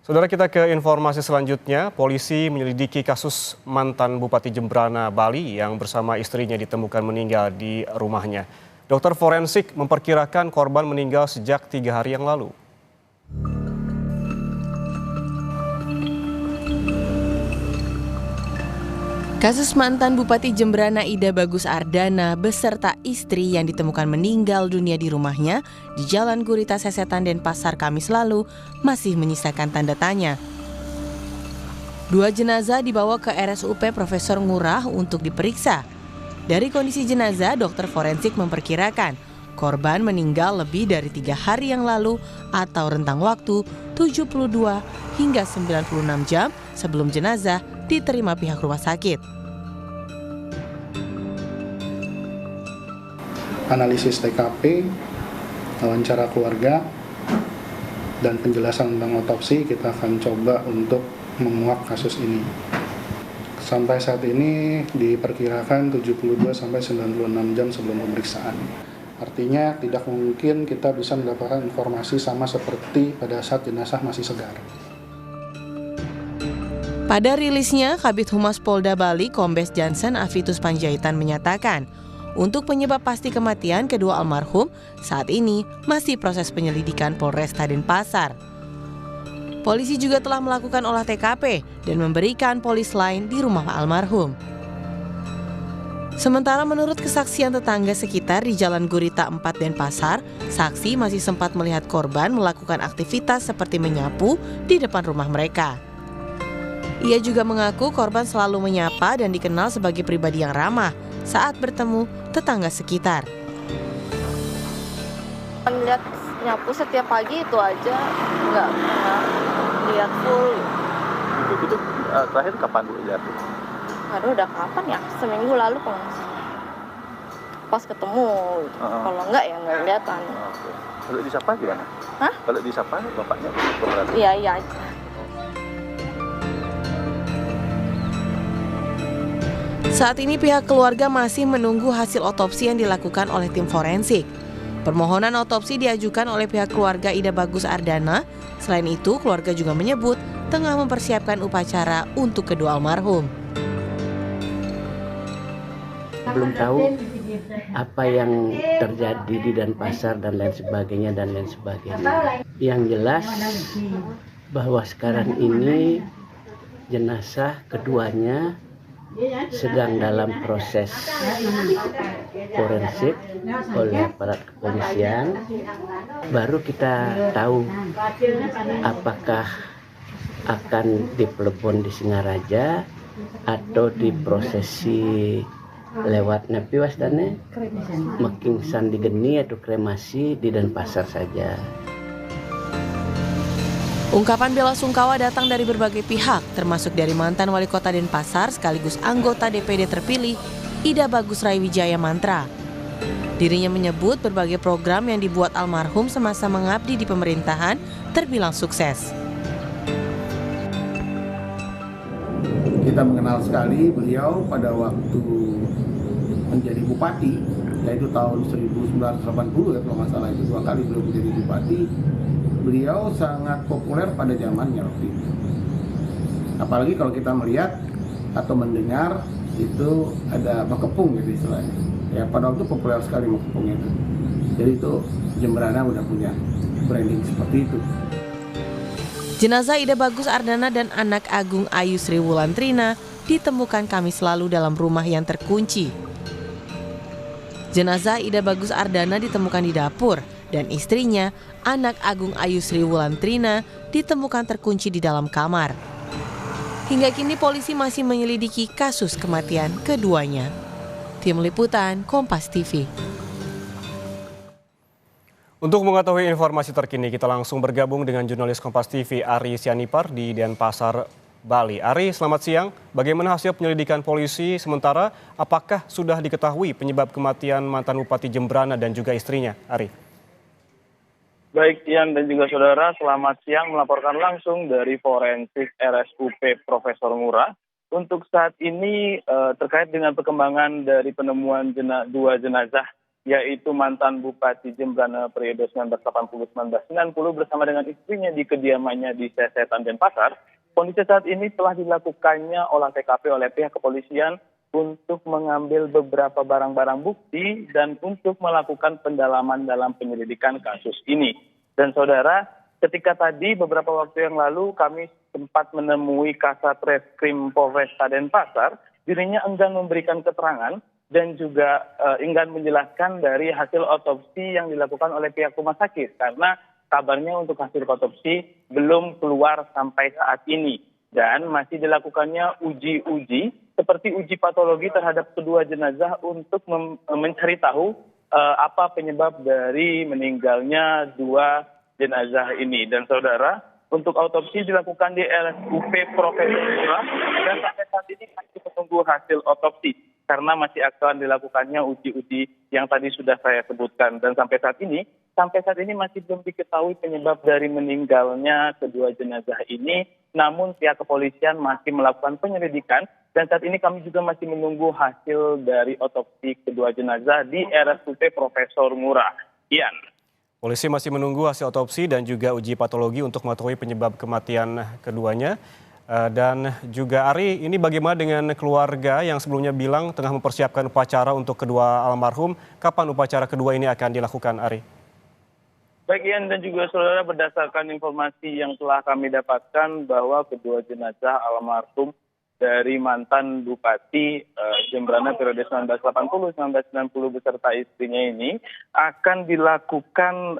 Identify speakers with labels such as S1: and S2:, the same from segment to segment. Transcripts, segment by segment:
S1: Saudara, kita ke informasi selanjutnya. Polisi menyelidiki kasus mantan Bupati Jembrana, Bali yang bersama istrinya ditemukan meninggal di rumahnya. Dokter forensik memperkirakan korban meninggal sejak 3 hari yang lalu.
S2: Kasus mantan Bupati Jembrana Ida Bagus Ardana beserta istri yang ditemukan meninggal dunia di rumahnya di Jalan Gurita Sesetan Denpasar Kamis lalu masih menyisakan tanda tanya. 2 jenazah dibawa ke RSUP Profesor Ngurah untuk diperiksa. Dari kondisi jenazah, dokter forensik memperkirakan korban meninggal lebih dari 3 hari yang lalu atau rentang waktu 72 hingga 96 jam sebelum jenazah diterima pihak rumah sakit.
S3: Analisis TKP, wawancara keluarga, dan penjelasan tentang otopsi kita akan coba untuk menguak kasus ini. Sampai saat ini diperkirakan 72 sampai 96 jam sebelum pemeriksaan. Artinya tidak mungkin kita bisa mendapatkan informasi sama seperti pada saat jenazah masih segar.
S2: Pada rilisnya, Kabid Humas Polda Bali Kombes Jansen Avitus Panjaitan menyatakan, untuk penyebab pasti kematian kedua almarhum saat ini masih proses penyelidikan Polresta Denpasar. Polisi juga telah melakukan olah TKP dan memberikan polis lain di rumah almarhum. Sementara menurut kesaksian tetangga sekitar di Jalan Gurita 4 Denpasar, saksi masih sempat melihat korban melakukan aktivitas seperti menyapu di depan rumah mereka. Ia juga mengaku korban selalu menyapa dan dikenal sebagai pribadi yang ramah saat bertemu tetangga sekitar.
S4: Lihat nyapu setiap pagi itu aja, nggak pernah lihat full.
S5: Itu terakhir kapan dulu lihat?
S4: Aduh, udah kapan ya? Seminggu lalu kalau pas ketemu. Kalau enggak ya nggak kelihatan.
S5: Oke. Kalau disapa gimana?
S4: Hah?
S5: Kalau disapa bapaknya
S4: Iya aja.
S2: Saat ini pihak keluarga masih menunggu hasil otopsi yang dilakukan oleh tim forensik. Permohonan otopsi diajukan oleh pihak keluarga Ida Bagus Ardana. Selain itu, keluarga juga menyebut tengah mempersiapkan upacara untuk kedua almarhum.
S6: Belum tahu apa yang terjadi di Denpasar dan lain sebagainya. Yang jelas bahwa sekarang ini jenazah keduanya sedang dalam proses forensik oleh aparat kepolisian. Baru kita tahu apakah akan dipelebon di Singaraja atau diprosesi lewat nepi wasdane makin sandi geni atau kremasi di Denpasar saja.
S2: Ungkapan bela sungkawa datang dari berbagai pihak, termasuk dari mantan wali kota Denpasar sekaligus anggota DPD terpilih, Ida Bagus Raiwijaya Mantra. Dirinya menyebut berbagai program yang dibuat almarhum semasa mengabdi di pemerintahan terbilang sukses.
S3: Kita mengenal sekali beliau pada waktu menjadi bupati, yaitu tahun 1980 ya kalau nggak salah, itu 2 kali beliau menjadi bupati. Beliau sangat populer pada zamannya waktu itu. Apalagi kalau kita melihat atau mendengar itu ada Makepung gitu istilahnya. Ya pada waktu populer sekali Makepung itu. Jadi itu Jembrana udah punya branding seperti itu.
S2: Jenazah Ida Bagus Ardana dan anak Agung Ayu Sri Wulantrina ditemukan Kamis lalu dalam rumah yang terkunci. Jenazah Ida Bagus Ardana ditemukan di dapur dan istrinya, anak Agung Ayu Sri Wulantrina, ditemukan terkunci di dalam kamar. Hingga kini polisi masih menyelidiki kasus kematian keduanya. Tim Liputan Kompas TV.
S1: Untuk mengetahui informasi terkini, kita langsung bergabung dengan jurnalis Kompas TV Ari Sianipar di Denpasar, Bali. Ari, selamat siang. Bagaimana hasil penyelidikan polisi? Sementara, apakah sudah diketahui penyebab kematian mantan Bupati Jembrana dan juga istrinya? Ari.
S7: Baik, Ian dan juga saudara, selamat siang, melaporkan langsung dari forensik RSUP Profesor Ngurah. Untuk saat ini terkait dengan perkembangan dari penemuan 2 jenazah yaitu mantan Bupati Jembrana periode 1980-1990 bersama dengan istrinya di kediamannya di Sesetan Denpasar. Kondisi saat ini telah dilakukannya olah TKP oleh pihak kepolisian untuk mengambil beberapa barang-barang bukti dan untuk melakukan pendalaman dalam penyelidikan kasus ini. Dan saudara, ketika tadi beberapa waktu yang lalu kami sempat menemui Kasat Reskrim Polresta Denpasar, dirinya enggan memberikan keterangan dan juga enggan menjelaskan dari hasil otopsi yang dilakukan oleh pihak rumah sakit karena kabarnya untuk hasil otopsi belum keluar sampai saat ini dan masih dilakukannya uji-uji seperti uji patologi terhadap kedua jenazah untuk mencari tahu apa penyebab dari meninggalnya dua jenazah ini. Dan saudara, untuk autopsi dilakukan di RSUP Profesor Ngurah dan sampai saat ini masih menunggu hasil otopsi karena masih akan dilakukannya uji-uji yang tadi sudah saya sebutkan. Dan sampai saat ini masih belum diketahui penyebab dari meninggalnya kedua jenazah ini, namun pihak kepolisian masih melakukan penyelidikan dan saat ini kami juga masih menunggu hasil dari otopsi kedua jenazah di RSUP Profesor Ngurah. Ian.
S1: Polisi masih menunggu hasil otopsi dan juga uji patologi untuk mengetahui penyebab kematian keduanya. Dan juga Ari, ini bagaimana dengan keluarga yang sebelumnya bilang tengah mempersiapkan upacara untuk kedua almarhum? Kapan upacara kedua ini akan dilakukan, Ari?
S7: Baik Ian dan juga saudara, berdasarkan informasi yang telah kami dapatkan bahwa kedua jenazah almarhum dari mantan Bupati Jembrana periode 1980-1990 beserta istrinya ini akan dilakukan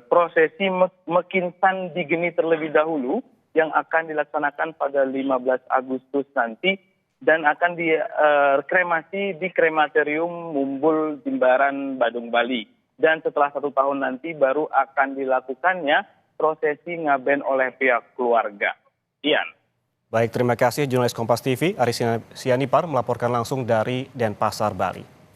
S7: prosesi mekinsan di geni terlebih dahulu yang akan dilaksanakan pada 15 Agustus nanti dan akan dikremasi di krematorium Mumbul Jimbaran Badung Bali. Dan setelah 1 tahun nanti baru akan dilakukannya prosesi ngaben oleh pihak keluarga. Ian.
S1: Baik, terima kasih jurnalis Kompas TV Ari Sianipar melaporkan langsung dari Denpasar, Bali.